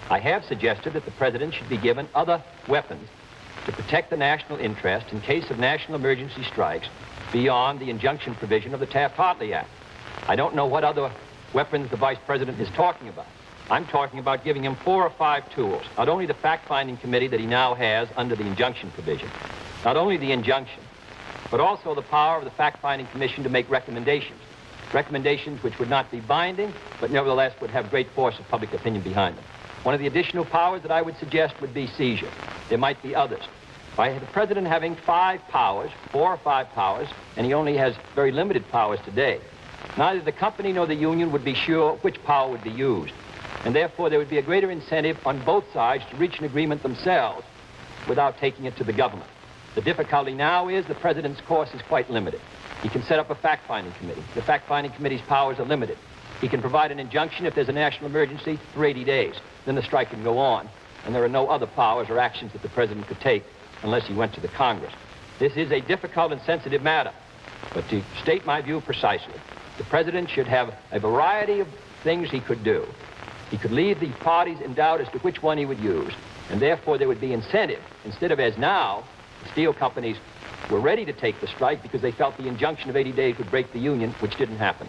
I have suggested that the president should be given other weapons to protect the national interest in case of national emergency strikes beyond the injunction provision of the Taft-Hartley Act. I don't know what other weapons the vice president is talking about. I'm talking about giving him 4 or 5 tools, not only the fact-finding committee that he now has under the injunction provision, not only the injunction, but also the power of the fact-finding commission to make recommendations, recommendations which would not be binding, but nevertheless would have great force of public opinion behind them. One of the additional powers that I would suggest would be seizure. There might be others. By the president having 5 powers, 4 or 5 powers, and he only has very limited powers today, neither the company nor the union would be sure which power would be used. And therefore, there would be a greater incentive on both sides to reach an agreement themselves without taking it to the government. The difficulty now is the president's course is quite limited. He can set up a fact-finding committee. The fact-finding committee's powers are limited. He can provide an injunction if there's a national emergency for 80 days. Then the strike can go on, and there are no other powers or actions that the president could take unless he went to the Congress. This is a difficult and sensitive matter, but to state my view precisely, the president should have a variety of things he could do. He could leave the parties in doubt as to which one he would use, and therefore there would be incentive, instead of as now, the steel companies were ready to take the strike because they felt the injunction of 80 days would break the union, which didn't happen.